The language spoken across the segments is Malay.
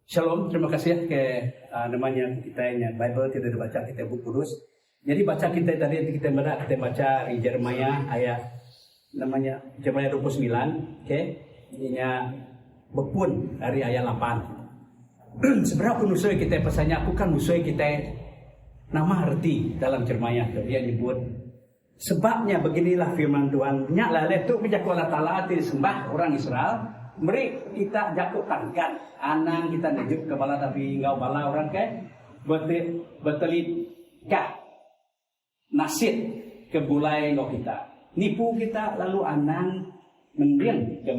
Shalom, terima kasih ke namanya kita yang Bible tidak dibaca kita buku kudus. Jadi baca kita tadi kita baca di Yeremia ayat namanya Yeremia 29, oke? Ininya bepun dari ayat 8. Seberapa musuh kita pesannya aku kan musuh kita nama arti dalam Yeremia itu dia nyebut sebabnya beginilah firman Tuhan nyala letuk menjaga Allah Ta'ala disembah orang Israel. Meri kita jakuk tangkan anang kita nejuk kepala tapi engkau bala orang ke betelit kah nasid ke bulai engkau kita nipu kita lalu anang mendiang ke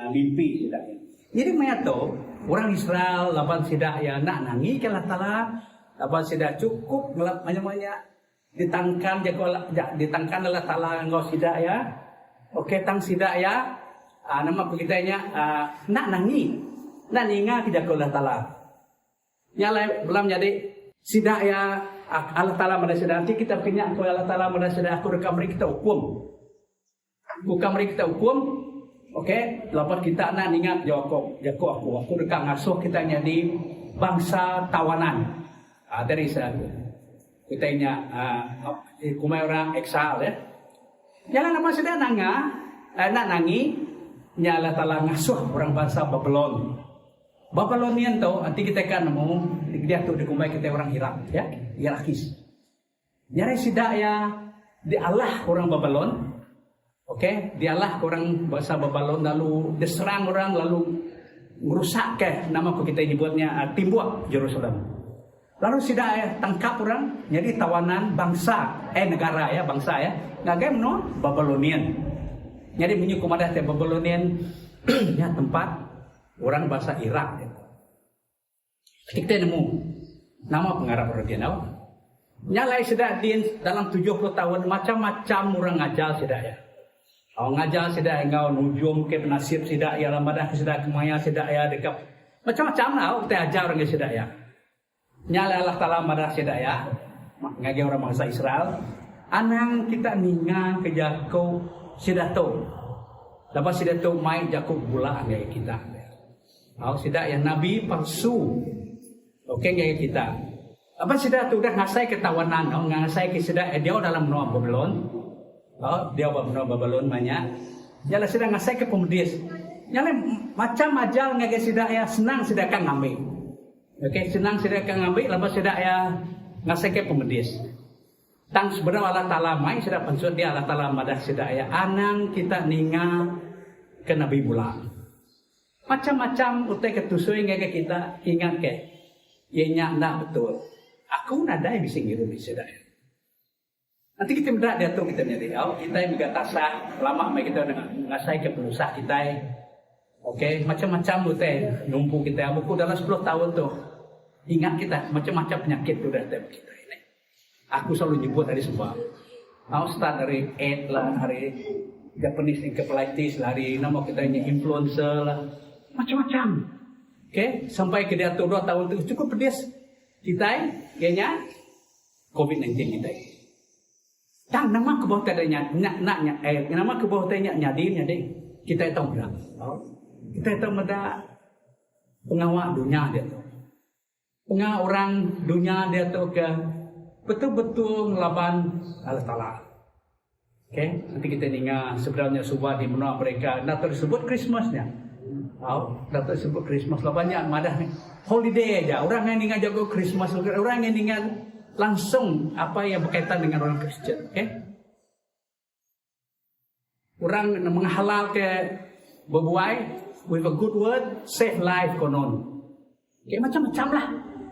mimpi tidak. Jadi meyato orang Israel lapan sidak ya nak nangi ke Allah Ta'ala lapan sidak cukup ngelap banyak ditangkan ditangkan Allah Ta'ala engkau sidak ya oke tang sidak ya. Nama kita nak nangi nak ninga tidak Allah Ta'ala nyala belum jadi sidak ya Allah Ta'ala merasa nanti kita punya aku Allah Ta'ala merasa aku rekam kita hukum bukan kita hukum oke lepas kita nak ninga Jakob aku rekam ngasuh kita jadi bangsa tawanan dari sana kita kumai orang eksal ya jangan nama sudah nak nangi nyala Ta'ala ngasuh orang bangsa Babylon. Babylonian tu nanti kita kan nemu dia tu di kumai kita orang Irak ya, Irakis. Nyari sidak ya di Allah orang Babylon. Oke, di Allah orang bangsa Babylon lalu diserang orang lalu merusak ke nama kita dibuatnya Timbuk Jerusalem. Lalu sidak ya tangkap orang jadi tawanan bangsa negara ya bangsa ya. Ngagem no Babylonian. Jadi punya komandan Babylonian ya tempat orang bahasa Irak. Kita nemu nama pengarap orang dia tahu. Nyalai sudah di dalam 70 tahun macam-macam orang ngajar sudah ya. Ngajar sudah engkau nujum ke penasib sudah ya lamadah sudah kemaya sudah ya dekat macam-macam lah kita ajar orang sudah ya. Nyalai Allah Ta'ala madah sudah ya. Ngajar orang bangsa Israel. Anang kita ningang ke Jakob sidak tu, lepas sidak tu mai jakuk gula gaya kita. Sidak yang nabi palsu, oke gaya kita. Lepas sidak tu dah ngasai ketawanan, ngasai ke sidak dia dalam benua Babylon, dia benua Babylon banyak. Jalan sidak ngasai ke pemedis, jalan macam ajal gaya sidak ya senang sidak kan ngambil, oke senang sidak kan ngambil, lepas sidak ya ngasai ke pemedis. Tang sebenarnya Allah Ta'ala mai sudah pensut dia Allah Ta'ala madah sedaya anang kita ninga ke Nabi Bula. Macam-macam utai ketusui ngeke kita ingat ke. Ianya nak betul. Aku nada yang bisa ngiru di sedaya. Nanti kita mendak dia tu kita nyari. Kita yang juga tasah lama mai kita ngasai ke perusahaan kita. Oke, macam-macam utai numpu kita buku dalam 10 tahun tu. Ingat kita macam-macam penyakit tu dah kita. Aku selalu nyebut dari sebab. Start dari AIDS lah, dari Japanese encephalitis lah, dari nama kita ini influencer lah. Macam-macam. Oke, sampai ke dia tu 2 tahun tu cukup pedas. Kita kayaknya COVID-19 kita. Dan nama ke bawah tadanya nama ke bawah tadanya nyadi. Kita tahu berapa. Kita tahu ada pengawal dunia dia tu. Pengawal orang dunia dia tu ke betul-betul melawan Allah Ta'ala. Oke, nanti kita ingat sebenarnya subah di menua mereka nak tersebut Christmasnya. Nak tersebut Christmas lah banyak madah holiday aja. Orang yang ingat jago Christmas, orang yang ingat langsung apa yang berkaitan dengan orang Kristen. Oke, orang menghalal ke berbuai with a good word save life konon. Oke, macam-macam lah.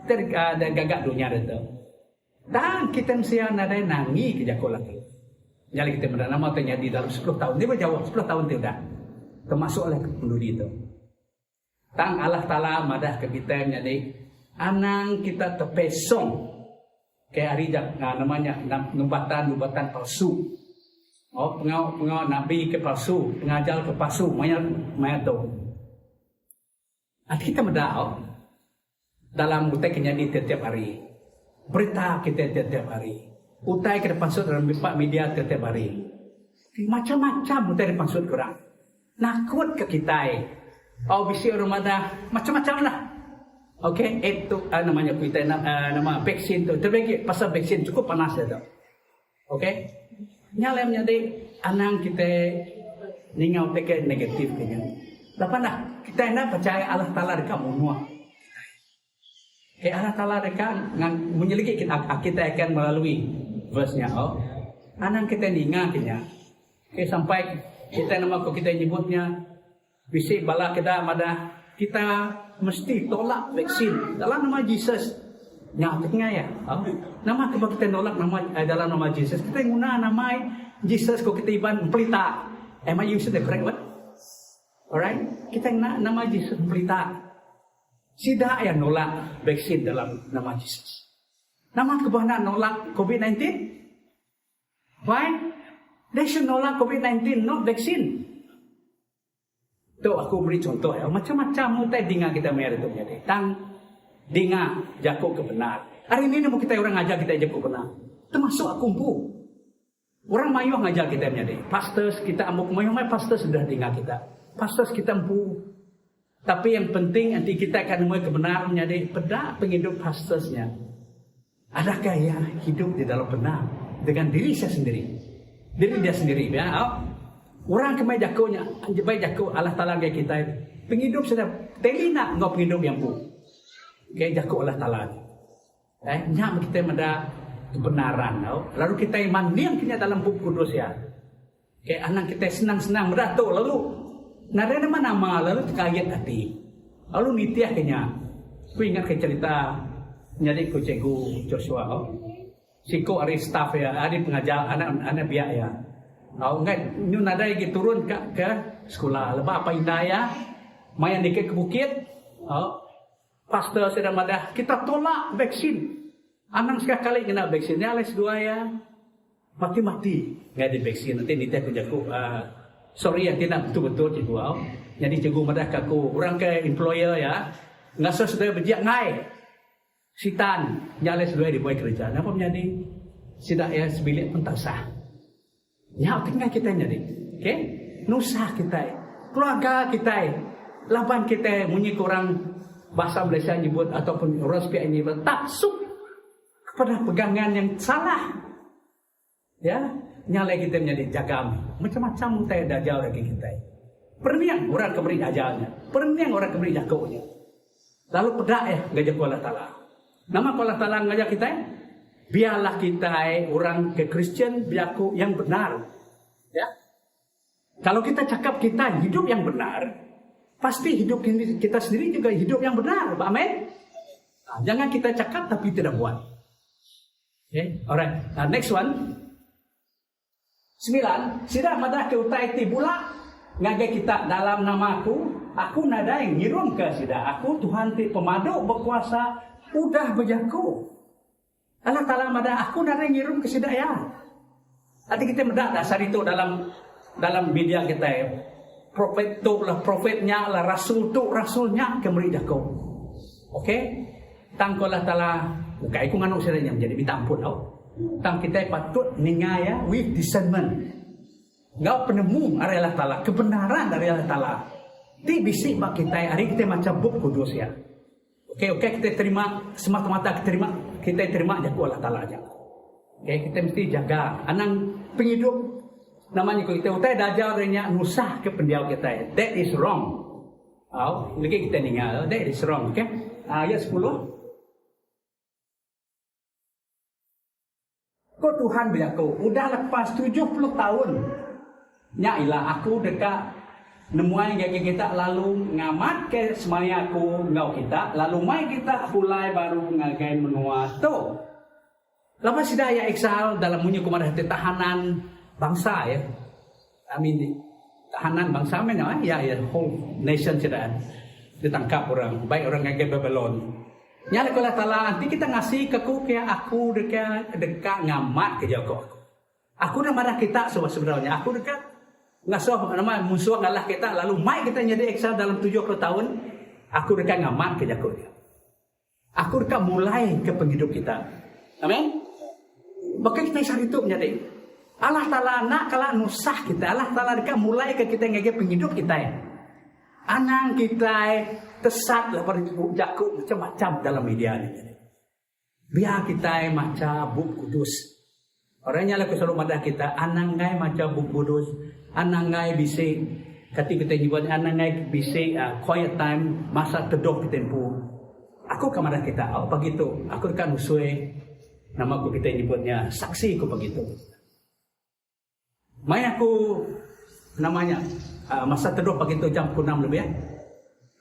Ada gagak dunia itu. Dan kita mesti ada nangi ke Jakob lagi. Jadi kita mendak nama terjadi dalam 10 tahun. Dia berjawab 10 tahun tu dah. Termasuk oleh penduduk itu. Tang Allah Ta'ala madah ke kita menjadi anang kita terpesong. Kayak hari namanya nubatan palsu. Pengawal Nabi ke palsu, pengajar ke palsu, mayat tu. Nanti kita mendak dalam butai kenyadi setiap hari. Berita kita tiap hari. Utai kita pansut dalam media tiap hari. Macam-macam utai dipansut kurang. Nakut ke kita. Bisi orang ada macam-macam lah. Okey, itu namanya kita nama vaksin tu. Terbaik pasal vaksin cukup panas ya tu. Okey. Nyalem jadi anang kita ningau teke negatif kenya. Lepas nak kita nak percaya Allah Taala dekat munua. Allah Taala dekat menyeliki kita akan melalui verse-nya. Oh. Anang kita ninga kenya. Sampai kita nama kita nyebutnya bisi bala kita mada kita mesti tolak vaksin dalam nama Yesus. Nyatanya ya. Oh. Nama kita kita nolak nama dalam nama Yesus. Kita guna nama Jesus kok kita iban pelita. Am I using the correct word? Alright? Kita nak nama Jesus pelita. Sida yang nolak vaksin dalam nama Jesus. Nama kebanyakan nolak COVID-19? Why? They should nolak COVID-19, not vaksin. Tu aku beri contoh ya. Macam-macam mutai dengar kita mayar itu menjadi. Tang dengar jago kebenar. Hari ini mau kita orang ajar kita jago benar. Termasuk aku pun. Orang mayuh ngajar kita menjadi. Pastors kita amuk mayuh pastors sudah dengar kita. Pastors kita empu. Tapi yang penting nanti kita akan mulai kebenaran menjadi pedak penghidup pastorsnya. Adakah ya hidup di dalam benar dengan diri saya sendiri? Diri dia sendiri ya. Orang kemai jagonya, baik jago Allah Taala kayak kita. Penghidup sudah teli nak ngau penghidup yang pu. Kayak jago Allah Taala. Nyak kita menda kebenaran tau. Lalu kita iman diam kini dalam buku kudus ya. Kayak anak kita senang-senang beratur lalu nada nama lalu terkaget hati. Lalu nitiah kenya. Aku ingat ke cerita nyari ku cikgu Joshua. Siko ari staff ya, ari pengajar anak biak ya. Enggak nyu nada lagi turun ke sekolah. Lepas apa indah ya? Mayan dikit ke bukit. Pastor sedang madah kita tolak vaksin. Anak sekali kena vaksin. Ni alas dua ya. Mati-mati enggak di vaksin. Nanti nitiah ku jago sorry yang tidak betul-betul cikgu. Jadi cikgu madah kaku orang ke employer ya. Ngasa sudah berjiak ngai. Sitan nyales dua dibuat kerja. Apa menjadi sidak ya sebilik pun tak sah. Ya tinggal kita jadi. Okey? Nusa kita. Keluarga kita. Laban kita munyi kurang bahasa Malaysia nyebut ataupun orang sepihak nyebut taksub kepada pegangan yang salah. Ya, nyalai kita menjadi jagam. Macam-macam kita dajal lagi kita. Perniang orang keberi ajalnya. Perniang orang keberi jagonya. Lalu pedak ya ngajak Allah Taala. Nama Allah Taala ngajak kita, biarlah kita orang ke Kristen biarku yang benar. Ya. Kalau kita cakap kita hidup yang benar, pasti hidup kita sendiri juga hidup yang benar. Amin. Jangan kita cakap tapi tidak buat. Okay. Alright. Next one. 9. Sida madah ke utai ti pula ngajak kita dalam namaku. Aku nada yang ngirum ke sida. Aku Tuhan ti pemadu berkuasa. Udah berjago. Allah Ta'ala madah aku nada yang ngirum ke sida ya. Nanti kita mendak dasar itu dalam media kita ya. Profet tu lah profetnya lah rasul tu rasulnya kemeri jago. Okey? Tang Allah Ta'ala bukai ku nganu sedanya menjadi minta ampun tau. Tang kita patut ningaya with discernment. Ngau penemu dari Allah Ta'ala, kebenaran dari Allah Ta'ala. Ti bisik bak kita hari kita macam buk kudus ya. Okey, kita terima semata-mata kita terima jago Allah Ta'ala aja. Okey, kita mesti jaga anang penghidup namanya kita utai dajar darinya nusah ke pendiau kita. That is wrong. Lagi kita ninggal, that is wrong. Okey. Ayat 10. Kau Tuhan berlaku, udah lepas 70 tahun. Nyailah aku dekat nemuai gaya kita lalu ngamat ke semaya aku ngau kita lalu mai kita pulai baru ngagai menua tu. Lepas sudah ya exile dalam munyi kumadah tahanan bangsa ya. Tahanan bangsa mana ya whole nation sudah ditangkap orang baik orang ngagai Babylon. Nyala Allah Ta'ala nanti kita ngasih ke aku dekat ngamat ke jago aku. Aku nak marah kita sebenarnya aku dekat ngasuh nama musuh ngalah kita lalu mai kita jadi exile dalam 70 tahun aku dekat ngamat ke jago dia. Aku dekat mulai ke penghidup kita. Amin. Bahkan kita sari itu menjadi Allah Ta'ala nak kala nusah kita. Allah Ta'ala dekat mulai ke kita ngage penghidup kita ya. Anang kita tesat lah berjakut macam-macam dalam media ni. Biar kita macam Buk Kudus. Orangnya lah keselalu madah kita. Anangai macam Buk Kudus. Anangai bising. Ketika kita nyebut anangai bising. Quiet time. Masa teduh kita tempuh. Aku ke madah kita. Begitu. Aku kan usui. Nama aku kita nyebutnya. Saksi aku begitu. Mai aku namanya. Masa teduh begitu jam 6 lebih.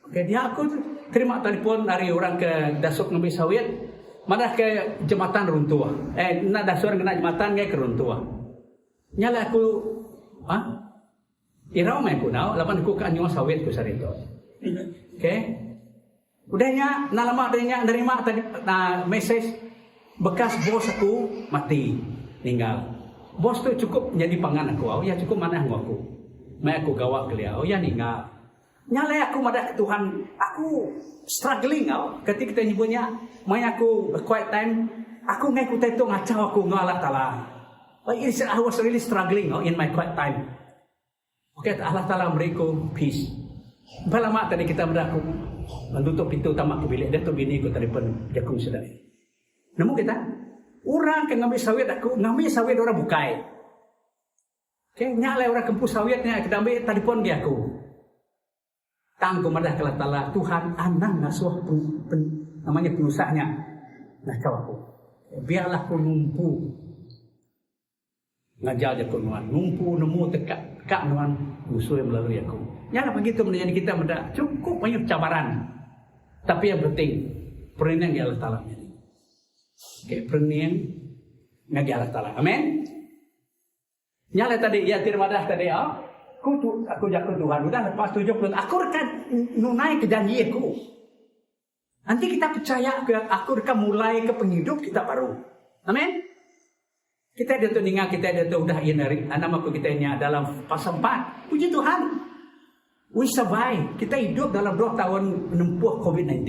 Okay, dia aku terima telefon dari orang ke Dasuk Nabi Sawit. Madah ke jembatan runtuh. Nak dasar kena jembatan ke runtuh. Nyala aku, irau main aku nau, lapan aku ke Anyong Sawit ku sari tu. Okay. Udahnya, nak lama adanya nerima tadi message bekas bos aku mati, meninggal. Bos tu cukup jadi pangan aku, ya cukup mana aku. Mai aku gawak ke dia, ya meninggal. Nyala aku madah ke Tuhan, aku struggling ketika kita nyebutnya. Mai aku quiet time, aku ngai ku teto ngacau aku ngalah Taala. I was really struggling in my quiet time. Okay, Allah Taala beriku peace. Lama tadi kita berlaku menutup pintu tamak ke bilik dia tu bini ku telefon jakung sedar. Nemu kita orang ke ngambil sawit aku, ngambil sawit orang bukai. Okay, nyala orang kempus sawitnya kita ambil telefon dia aku. Tangku madah ke Allah Taala, Tuhan anang ngasuh namanya penusahnya. Nah kau aku. Biarlah aku numpu. Ngajar je aku nuan. Numpu nemu tekak nuan musuh yang melalui aku. Nyala begitu menjadi kita mendak cukup banyak cabaran. Tapi yang penting perniang di Allah Taala. Okay, perniang ngagi Allah Taala. Amin. Nyala tadi ya tirmadah tadi aku jakut Tuhan udah lepas 70 aku rekan nunai ke janji aku. Nanti kita percaya aku akan mulai ke penghidup kita baru. Amin. Kita ada tu ningat, kita ada tu udah inari. Nama aku kita ini dalam pasal 4. Puji Tuhan. We survive. Kita hidup dalam 2 tahun menempuh COVID-19.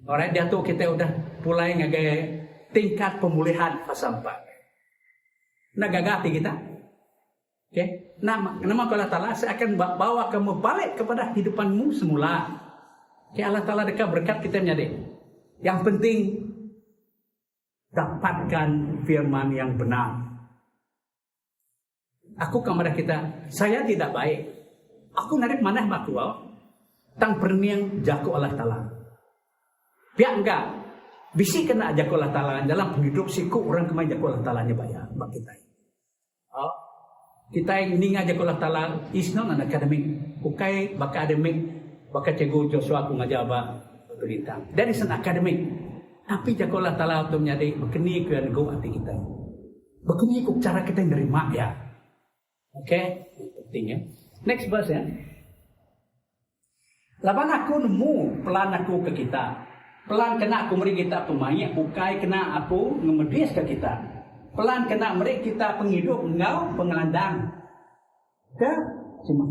Alright, dia tu kita udah mulai ngagai tingkat pemulihan pasal 4. Nagagati kita. Okay. Nama Allah Ta'ala saya akan bawa kamu balik kepada hidupanmu semula. Ya Allah Ta'ala dekat berkat kita menjadi. Yang penting dapatkan firman yang benar. Aku kepada kita, saya tidak baik. Aku narik manah makuau tang perniang jago Allah Ta'ala. Biar enggak bisi kena jago Allah Ta'ala dalam penghidup siku orang kemai jago Allah Ta'ala nya bayar bak kita. Kita yang ninga jago Allah Ta'ala is not an academic. Bukai baka academic. Baka Cikgu Joshua aku ngajaba berintang. That is an academic. Tapi jago Allah Ta'ala untuk menjadi berkeni ke dan go hati kita. Berkeni ke cara kita menerima ya. Okay? Penting ya. Next verse ya. Laban aku nemu pelan aku ke kita. Pelan kena aku beri kita pemain. Bukai kena aku ngemedis ke kita. Pelan kena beri kita penghidup. Engkau pengelandang. Ke? Cuma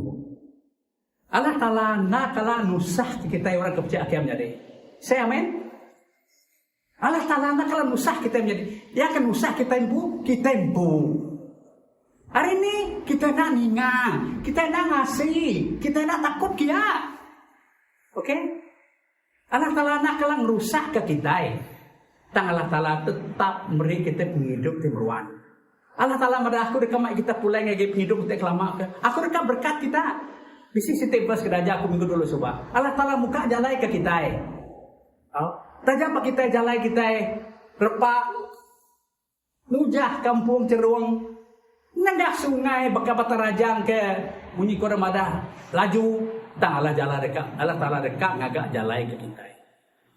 Allah Ta'ala nak kalah nusah kita orang kepercayaan kita menjadi. Saya amin. Allah Ta'ala nak kalah nusah kita menjadi. Dia akan nusah kita imbu, kita imbu. Hari ini kita nak ningan, kita nak ngasih, kita nak takut dia. Okay? Allah Ta'ala nak kalah ngerusak ke kita. Tang Allah Ta'ala tetap beri kita penghidup timuruan. Allah Ta'ala madah aku dekat kita pulai ngagi penghidup kita kelama ke. Aku dekat berkat kita. Bisi setiap pas kedaja aku minggu dulu coba. Allah Ta'ala muka jalai ke kita. Tajam pak kita jalai kita. Repak. Nujah kampung ceruang. Nendak sungai baka batarajang ke. Bunyi korang madah. Laju. Tang Allah jalai dekat. Allah Ta'ala dekat ngagak jalai ke kita.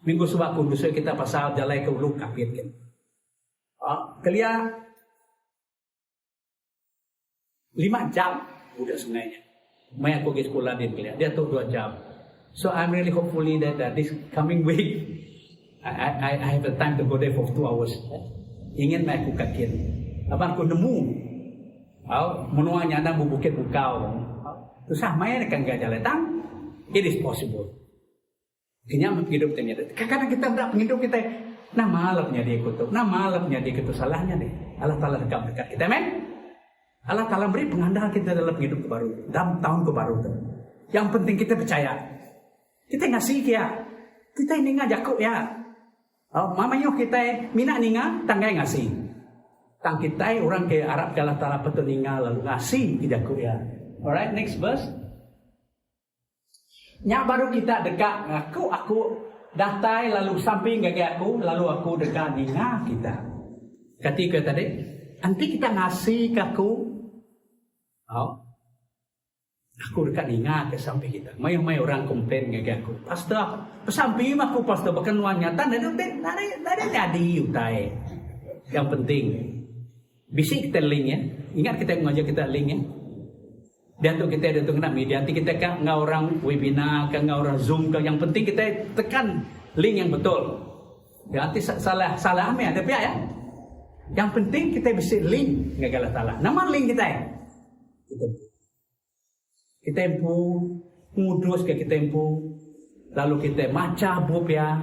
Minggu sebab aku dusuk kita pasal jalai ke ulu kapit kan. Kelia 5 jam udah sungainya. Mai aku pergi sekolah dia tu 2 jam. So I'm really hopefully that this coming week I have the time to go there for 2 hours. Ingin mai aku kakin. Apa aku nemu. Menua nyanda bukit bukau. Susah mai kan gak jalan tang. It is possible. Kenyang hidup ternyata. Kadang kita tidak menghidup kita. Nah malamnya dia kutuk. Nah malamnya dia kutuk salahnya deh. Allah Ta'ala dekat kita, amen. Allah Ta'ala beri pengandal kita dalam hidup baru, dalam tahun baru tu. Yang penting kita percaya. Kita ngasih dia. Kita ninga jakuk ya. Mamanya kita mina ninga tanggai ngasih. Tang kita orang ke Arab kalau Taala patut ninga lalu ngasih jakuk ya. Alright, next verse. Nya baru kita dekat aku datai lalu samping gagi aku lalu aku dekat ninga kita. Ketika tadi, nanti kita ngasih ke aku. Aku dekat ninga ke samping kita. May orang komplain gagi aku. Pastor, pesamping aku pastor bahkan nyata dari jadi utai. Yang penting, bisik kita link ya. Ingat kita ngajak kita link ya. Dan tu kita ada tu kena media. Nanti kita kan ngau orang webinar, kan ngau orang Zoom, kan yang penting kita tekan link yang betul. Ya, nanti salah ambil ada pihak ya. Yang penting kita bisa link ngagalah salah. Nama link kita ya. Kita empu ngudus ke kita empu. Lalu kita maca bub ya.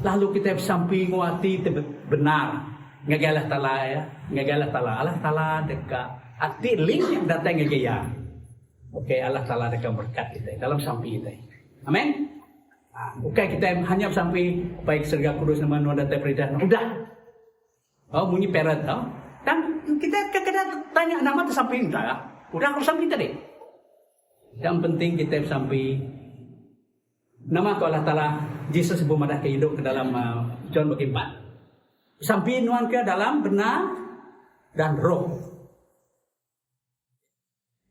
Lalu kita samping wati benar. Ngagalah salah ya. Ngagalah salah. Allah salah dekat. Arti link yang datang ngagaya. Oke, Allah Ta'ala akan berkat kita dalam sampai kita. Amin. Oke, kita hanya sampai baik serga kudus nama nuan data perintah. Udah. Bunyi peret. Dan kita kadang tanya nama tu sampai entah. Udah aku sampai tadi. Yang penting kita sampai nama Allah Ta'ala Yesus sebelum ada kehidup ke dalam John bagi 4. Sampai nuan ke dalam benar dan roh.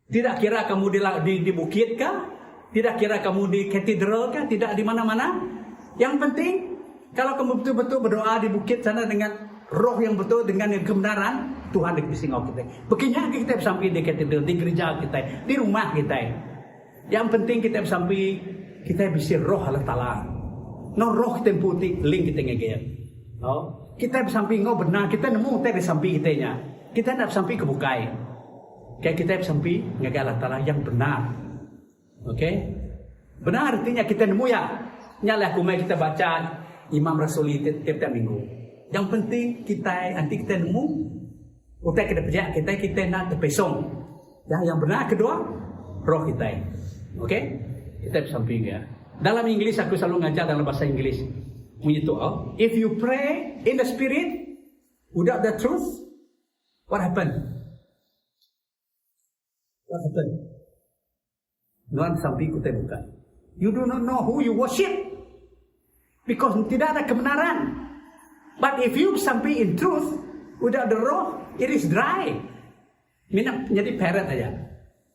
Tidak kira kamu di bukit kah? Tidak kira kamu di katedral kah? Tidak di mana-mana. Yang penting, kalau kamu betul-betul berdoa di bukit sana dengan roh yang betul, dengan yang kebenaran, Tuhan bisa ngau kita. Begini kita sampai di katedral, di gereja kita, di rumah kita. Yang penting kita sampai, kita bisa roh Allah Ta'ala. No roh kita putih, link kita ngegaya. Kita sampai ngau benar, kita nemu kita di samping kita. Kita nak sampai kebukai. Kayak kita sampai ngagai Allah Ta'ala yang benar. Oke? Benar artinya kita nemu ya. Nyalah kumai kita baca Imam Rasuli tiap-tiap minggu. Yang penting kita, nanti kita nemu. Utai kita percaya, kita nak terpesong. Ya, yang benar kedua, roh kita. Oke? Kita sampai ya. Dalam Inggris, aku selalu ngajar dalam bahasa Inggris. Begitu. If you pray in the spirit, without the truth, what happened? What happened? Nuan sampai kita bukan. You do not know who you worship. Because tidak ada kebenaran. But if you sampai in truth, without the roh, it is dry. Minyak jadi peret aja.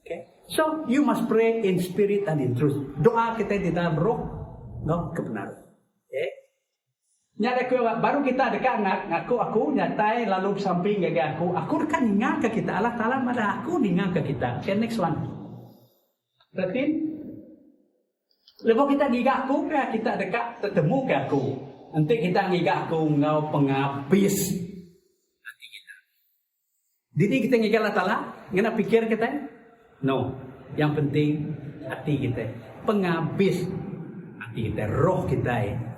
Okay? So, you must pray in spirit and in truth. Doa kita di dalam roh, no kebenaran. Okay? Baru kita dekat aku nyatai lalu samping gagal aku dekat ingat ke kita Allah Ta'ala pada aku ingat ke kita. Okay, next one. Berarti lepas kita gigak aku kita dekat ketemu ke aku. Nanti kita gigak aku ngau penghabis hati kita. Jadi kita gigak Allah Ta'ala ngena pikir kita? No. Yang penting hati kita. Penghabis hati kita, roh kita.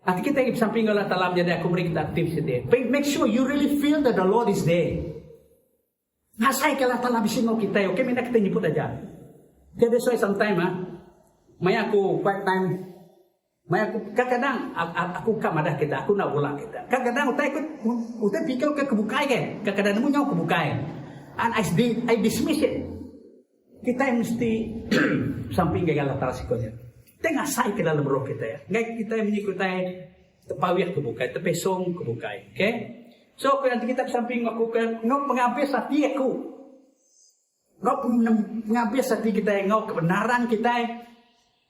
Nanti kita ingin samping Allah Ta'ala jadi aku beri kita aktif sedih. Make sure you really feel that the Lord is there. Ngasai ke Allah Ta'ala bisa mau kita. Okay, minta kita nyebut aja. Okay, that's why sometime maya aku part time. Maya aku kadang-kadang aku kamadah kita. Aku nak bola kita. Kadang-kadang utai pikir ke kebukai kan. Kadang-kadang nemu nyaw kebukai. And I dismiss it. Kita mesti samping ke Allah Ta'ala sikonya. Kita ngasai ke dalam roh kita ya. Nggak kita mengikuti tepawiah kebukai, tepesong kebukai. Okay? So, nanti kita samping melakukan ngau penghabis hati aku. Ngau penghabis hati kita, ngau kebenaran kita.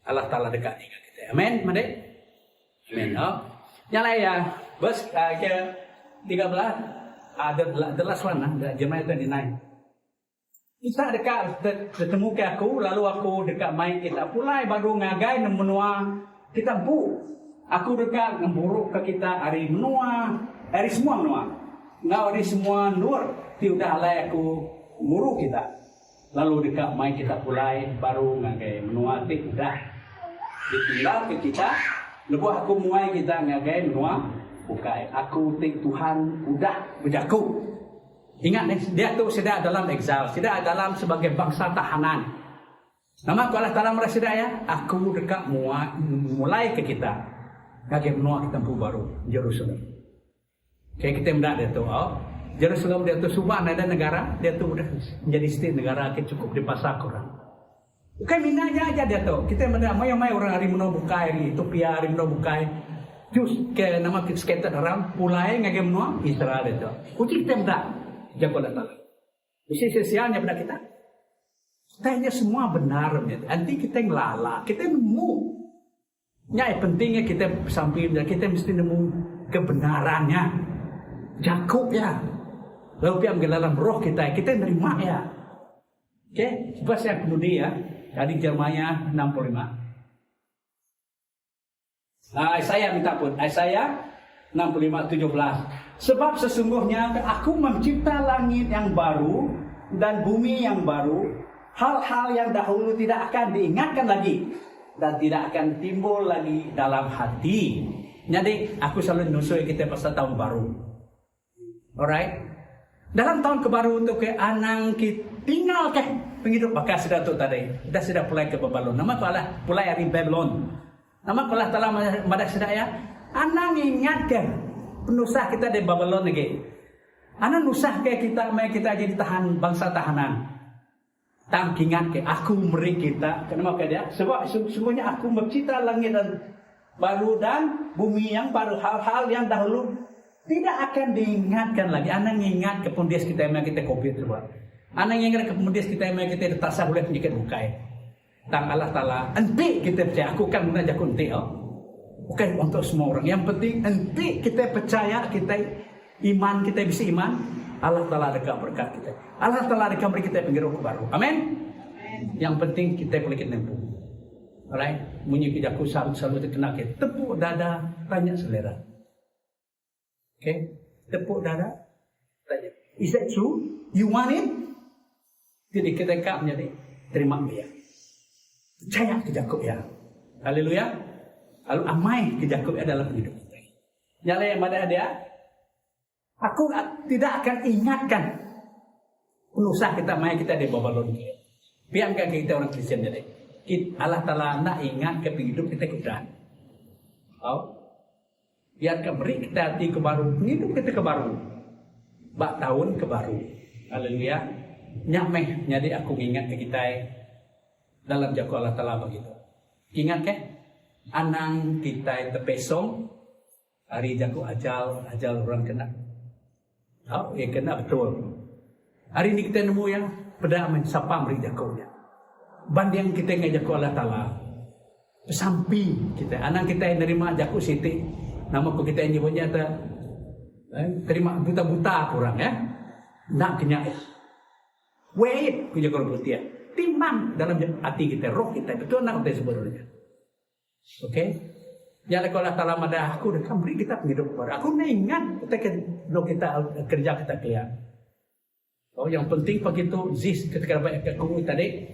Allah Ta'ala dekat dengan kita. Amin, Made? Amin. Nyala ya, verse ke 13. The last one, Jeremiah 29. Kita dekat bertemu ke aku, lalu aku dekat main kita pulai baru ngagai menua kita bu. Aku dekat memburuk ke kita hari menua, hari semua menua. Ngau hari semua nur, tiudah alai aku muru kita. Lalu dekat main kita pulai baru ngagai menua tik udah ditinggal ke kita. Lepas aku muai kita ngagai menua bukai. Aku tik Tuhan udah berjaku. Ingat dia tu sedang dalam exile, sedang dalam sebagai bangsa tahanan. Nama ku Allah Ta'ala merasa daya, aku dekat mulai ke kita. Kaki menua kita pun baru, Jerusalem. Kayak kita mendak dia tu, Jerusalem dia tu subah ada negara, dia tu udah menjadi state negara ke cukup di pasar korang. Bukan minanya aja dia tu. Kita mendak mai orang hari menua bukai di Ethiopia, hari menua bukai. Jus ke nama kita scattered around, pulai ngage menua Israel dia tu. Uji kita mendak jago Allah Ta'ala. Sisi-sisiannya pada kita. Tanya semua benar. Nanti kita ngelala, kita nemu. Yang pentingnya kita sampai kita mesti nemu kebenarannya. Jakub ya. Lalu piam ke dalam roh kita nerima ya. Okey, sebab saya kemudian dari Jeremia 65. Saya minta pun, Isaiah 65:17. Sebab sesungguhnya aku mencipta langit yang baru dan bumi yang baru, hal-hal yang dahulu tidak akan diingatkan lagi dan tidak akan timbul lagi dalam hati. Jadi aku selalu nusui kita pasal tahun baru. Alright. Dalam tahun kebaru untuk ke anang kita tinggal ke penghidup bakas sudah tu tadi. Sudah pulai ke Babylon. Nama ku Allah pulai dari Babylon. Nama ku Allah Ta'ala madak sedaya. Anang ingat ke penusah kita di Babylon lagi. Anang nusah ke kita jadi tahan bangsa tahanan. Tak ingat ke aku beri kita. Kenapa dia? Sebab sungguhnya aku mencipta langit dan baru dan bumi yang baru, hal-hal yang dahulu tidak akan diingatkan lagi. Anak ingat kemudian kita yang kita COVID coba. Anak ingat kemudian kita yang kita terasa oleh penyakit bukai. Tang Allah Ta'ala. Nanti kita percaya aku kan menajak kunti. Bukan untuk semua orang. Yang penting nanti kita percaya kita iman kita bisa iman. Allah Ta'ala akan berkat kita. Allah Ta'ala akan beri kita penghidupan baru. Amin. Yang penting kita boleh kita nempuh. Alright. Bunyi pijaku selalu terkena kita. Tepuk dada, tanya selera. Okay. Tepuk dada, tanya. Is that true? You want it? Jadi kita kak menjadi terima dia. Percaya ke Jakub ya. Haleluya. Lalu amai ke Jakub ya dalam hidup kita. Nyala yang mana dia? Aku tidak akan ingatkan penusah kita main kita di Babylon. Biarkan kita orang Kristen jadi. Allah Ta'ala nak ingat ke hidup kita kuda. Biarkan beri kita hati ke baru, hidup kita ke baru. Bak tahun ke baru. Haleluya. Nyameh jadi aku ingat ke kita dalam jago Allah Ta'ala begitu. Ingat ke? Anang kita terpesong hari jago ajal orang kena. Kena betul. Hari ini kita nemu yang pedang siapa beri jagonya. Banding kita dengan jago Allah Ta'ala. Sampai kita, anak kita yang nerima jago siti. Nama ku kita yang nyebutnya terima buta-buta kurang ya. Nak kenyak. Wait, ku jago bertia. Timbang dalam hati kita, roh kita. Betul nak kita sebenarnya. Okay? Ya kalau Allah Ta'ala madah aku dah beri kita penghidup baru. Aku nak ingat kita kerja kita kelia. Yang penting begitu zis ketika baik ke kamu tadi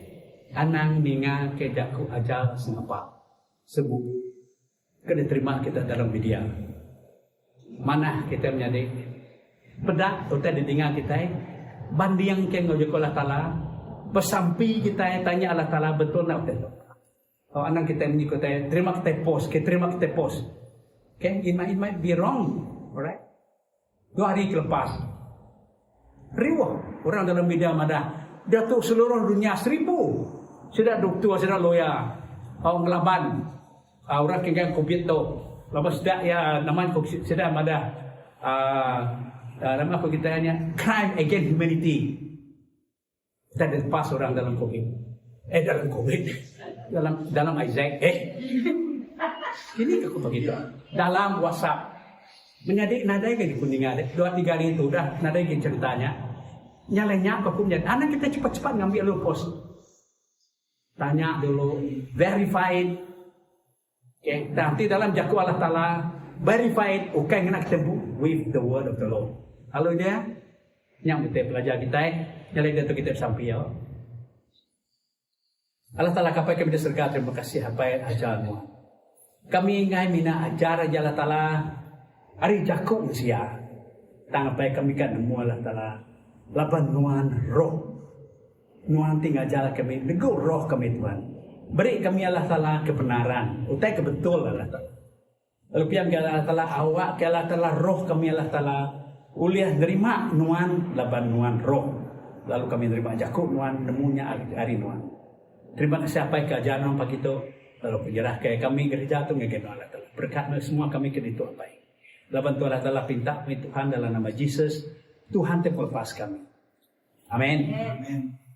anang ninga ke jaku ajal sengapa sebu kena terima kita dalam media. Mana kita menjadi pedak atau didengar kita banding ke ngajak Allah Ta'ala bersampi kita tanya Allah Ta'ala betul nak betul. Kalau anak kita mengikuti, terima kita post, okay, it might be wrong, alright? 2 hari lepas, riwah orang dalam media madah, dia tu seluruh dunia 1,000, sudah doktor, sudah lawyer, orang ngelaban, orang kenggang COVID tu, lepas sudah ya namanya sudah madah, nama apa kita hanya crime against humanity, kita lepas orang dalam COVID, dalam COVID. Dalam Isaac ini aku begitu dalam WhatsApp menjadi nadai ke kuningan 2-3 hari itu dah nadai ke ceritanya nyalanya aku punya anak kita cepat-cepat ngambil lu post tanya dulu verified okay. Nanti dalam jaku Allah Ta'ala verified okay nak ketemu with the word of the Lord. Kalau dia yang kita pelajar kita nyalai dia tu kita sampai ya. Allah Ta'ala kapai kami diserga terima kasih hapai ajarmu. Kami ingai mina ajar Allah Ta'ala hari jakuk usia. Tangapai kami kan nemu Allah Ta'ala laban nuan roh. Nuan tinggal jalan kami, negur roh kami Tuhan. Beri kami Allah Ta'ala kebenaran, utai kebetul Allah Ta'ala. Lalu pian ke Allah Ta'ala awak, ke Allah Ta'ala roh kami Allah Ta'ala. Uliah nerima nuan, laban nuan roh. Lalu kami terima jakuk nuan, nemunya hari nuan. Terima kasih apa keajaan orang pak itu. Lalu penjerah ke kami gereja tu ngegen Allah Ta'ala. Berkat semua kami ke itu apa. Laban tu Allah Ta'ala pinta Tuhan dalam nama Yesus. Tuhan terlepas kami. Amin. Amin.